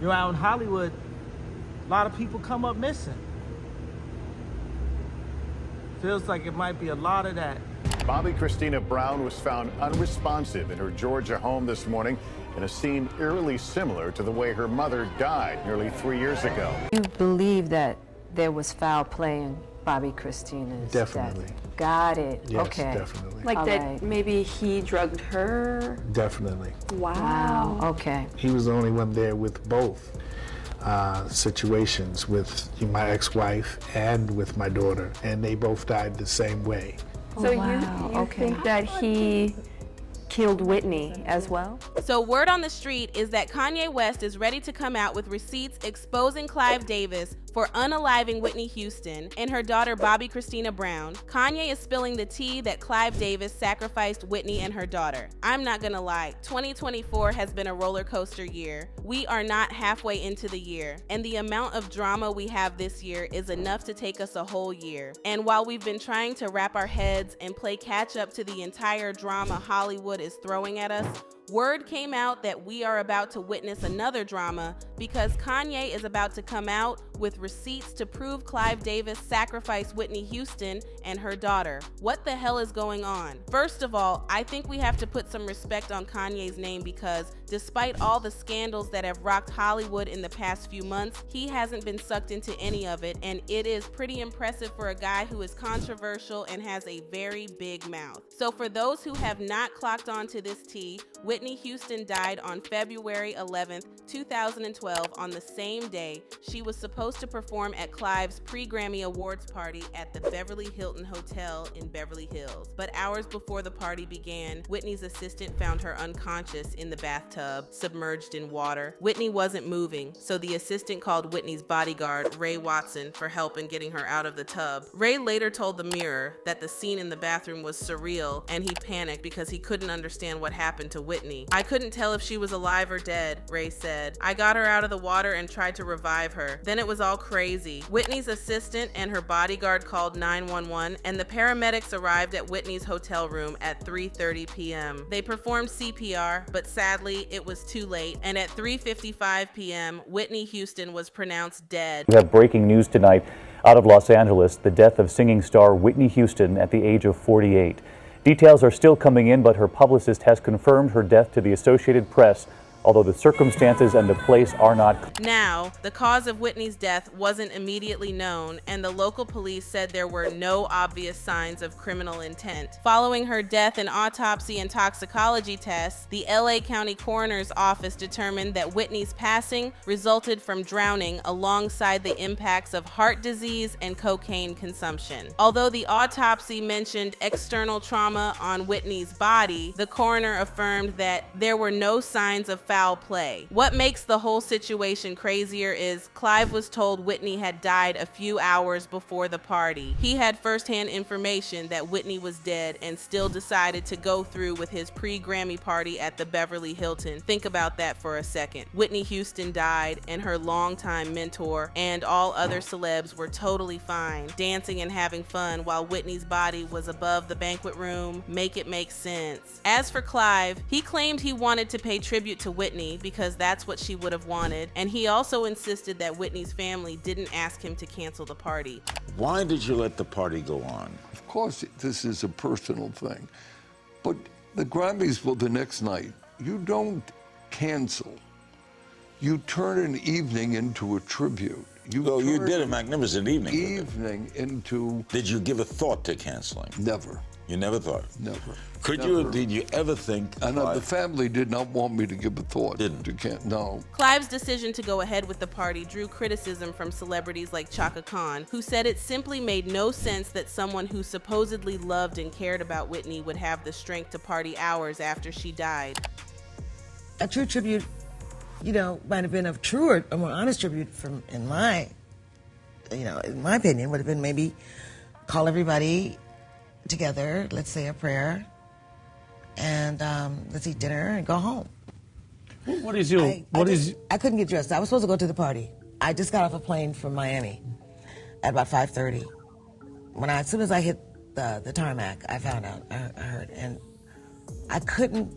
You know, out in Hollywood, a lot of people come up missing. Feels like it might be a lot of that. Bobbi Kristina Brown was found unresponsive in her Georgia home this morning in a scene eerily similar to the way her mother died nearly 3 years ago. You believe that there was foul play in Bobbi Kristina's Definitely. death? Got it. Yes, okay. definitely. Like All that right. maybe he drugged her? Definitely. Wow. Okay. He was the only one there with both situations, with my ex-wife and with my daughter, and they both died the same way. So wow. you Okay. think that he killed Whitney as well? So word on the street is that Kanye West is ready to come out with receipts exposing Clive Davis for unaliving Whitney Houston and her daughter Bobbi Kristina Brown. Kanye is spilling the tea that Clive Davis sacrificed Whitney and her daughter. I'm not gonna lie, 2024 has been a roller coaster year. We are not halfway into the year, and the amount of drama we have this year is enough to take us a whole year. And while we've been trying to wrap our heads and play catch up to the entire drama Hollywood is throwing at us, word came out that we are about to witness another drama because Kanye is about to come out with receipts to prove Clive Davis sacrificed Whitney Houston and her daughter. What the hell is going on? First of all, I think we have to put some respect on Kanye's name because despite all the scandals that have rocked Hollywood in the past few months, he hasn't been sucked into any of it, and it is pretty impressive for a guy who is controversial and has a very big mouth. So for those who have not clocked on to this tea, Whitney Houston died on February 11th, 2012 on the same day she was supposed to perform at Clive's pre-Grammy Awards party at the Beverly Hilton Hotel in Beverly Hills. But hours before the party began, Whitney's assistant found her unconscious in the bathtub, submerged in water. Whitney wasn't moving, so the assistant called Whitney's bodyguard, Ray Watson, for help in getting her out of the tub. Ray later told the Mirror that the scene in the bathroom was surreal and he panicked because he couldn't understand what happened to Whitney. "I couldn't tell if she was alive or dead," Ray said. "I got her out of the water and tried to revive her. Then it was all crazy." Whitney's assistant and her bodyguard called 911 and the paramedics arrived at Whitney's hotel room at 3:30 p.m. They performed CPR, but sadly it was too late, and at 3:55 p.m. Whitney Houston was pronounced dead. We have breaking news tonight out of Los Angeles, the death of singing star Whitney Houston at the age of 48. Details are still coming in, but her publicist has confirmed her death to the Associated Press, although the circumstances and the place are not. Now, the cause of Whitney's death wasn't immediately known, and the local police said there were no obvious signs of criminal intent. Following her death, an autopsy and toxicology tests, the LA County Coroner's Office determined that Whitney's passing resulted from drowning alongside the impacts of heart disease and cocaine consumption. Although the autopsy mentioned external trauma on Whitney's body, the coroner affirmed that there were no signs of foul play. What makes the whole situation crazier is Clive was told Whitney had died a few hours before the party. He had firsthand information that Whitney was dead and still decided to go through with his pre-Grammy party at the Beverly Hilton. Think about that for a second. Whitney Houston died and her longtime mentor and all other celebs were totally fine, dancing and having fun while Whitney's body was above the banquet room. Make it make sense. As for Clive, he claimed he wanted to pay tribute to Whitney because that's what she would have wanted, and he also insisted that Whitney's family didn't ask him to cancel the party. Why did you let the party go on? Of course, this is a personal thing, but the Grammys were the next night. You don't cancel. You turn an evening into a tribute. You did a magnificent evening. Into... Did you give a thought to canceling? Never. You never thought? Never. Did you ever think? I know the family did not want me to give a thought. Didn't? No. Clive's decision to go ahead with the party drew criticism from celebrities like Chaka Khan, who said it simply made no sense that someone who supposedly loved and cared about Whitney would have the strength to party hours after she died. A true tribute, might have been a truer, a more honest tribute in my opinion, would have been maybe call everybody together, let's say a prayer, and let's eat dinner and go home. I couldn't get dressed. I was supposed to go to the party. I just got off a plane from Miami at about 5:30. As soon as I hit the tarmac, I found out, I heard, and I couldn't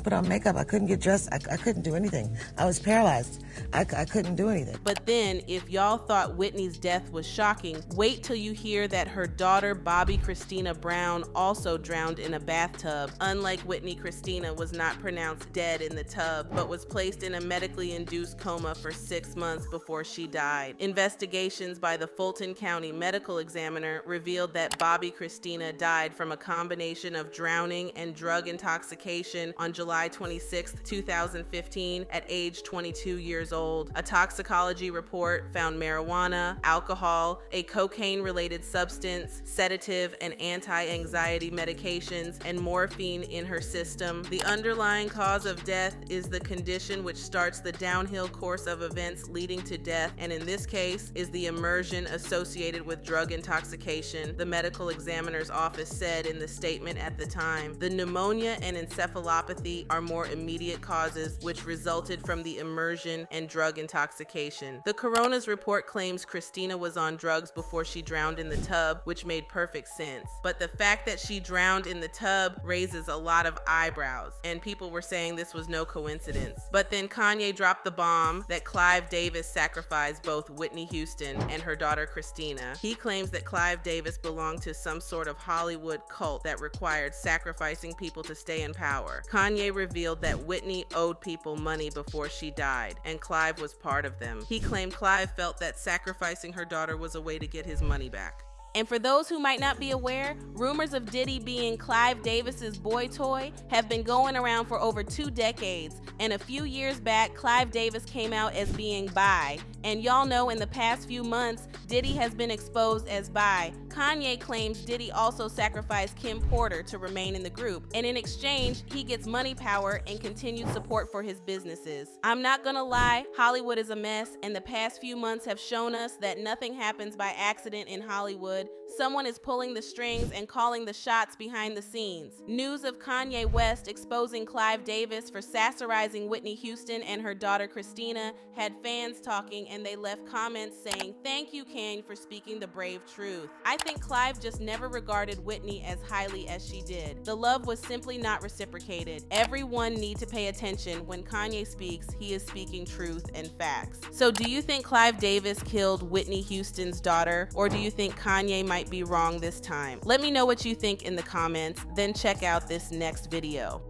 put on makeup. I couldn't get dressed. I couldn't do anything. I was paralyzed. I couldn't do anything. But then, if y'all thought Whitney's death was shocking, wait till you hear that her daughter Bobbi Kristina Brown also drowned in a bathtub. Unlike Whitney, Kristina was not pronounced dead in the tub, but was placed in a medically induced coma for 6 months before she died. Investigations by the Fulton County Medical Examiner revealed that Bobbi Kristina died from a combination of drowning and drug intoxication on July 26, 2015 at age 22 years old. A toxicology report found marijuana, alcohol, a cocaine-related substance, sedative and anti-anxiety medications, and morphine in her system. The underlying cause of death is the condition which starts the downhill course of events leading to death, and in this case is the immersion associated with drug intoxication, the medical examiner's office said in the statement at the time. The pneumonia and encephalopathy are more immediate causes which resulted from the immersion and drug intoxication. The coroner's report claims Kristina was on drugs before she drowned in the tub, which made perfect sense. But the fact that she drowned in the tub raises a lot of eyebrows, and people were saying this was no coincidence. But then Kanye dropped the bomb that Clive Davis sacrificed both Whitney Houston and her daughter Kristina. He claims that Clive Davis belonged to some sort of Hollywood cult that required sacrificing people to stay in power. Kanye revealed that Whitney owed people money before she died, and Clive was part of them. He claimed Clive felt that sacrificing her daughter was a way to get his money back. And for those who might not be aware, rumors of Diddy being Clive Davis's boy toy have been going around for over 2 decades. And a few years back, Clive Davis came out as being bi. And y'all know in the past few months, Diddy has been exposed as bi. Kanye claims Diddy also sacrificed Kim Porter to remain in the group. And in exchange, he gets money power and continued support for his businesses. I'm not gonna lie, Hollywood is a mess, and the past few months have shown us that nothing happens by accident in Hollywood. Someone is pulling the strings and calling the shots behind the scenes. News of Kanye West exposing Clive Davis for satirizing Whitney Houston and her daughter Kristina had fans talking, and they left comments saying, "Thank you, Kanye, for speaking the brave truth." I think Clive just never regarded Whitney as highly as she did. The love was simply not reciprocated. Everyone needs to pay attention. When Kanye speaks, he is speaking truth and facts. So do you think Clive Davis killed Whitney Houston's daughter, or do you think Kanye might be wrong this time? Let me know what you think in the comments, then check out this next video.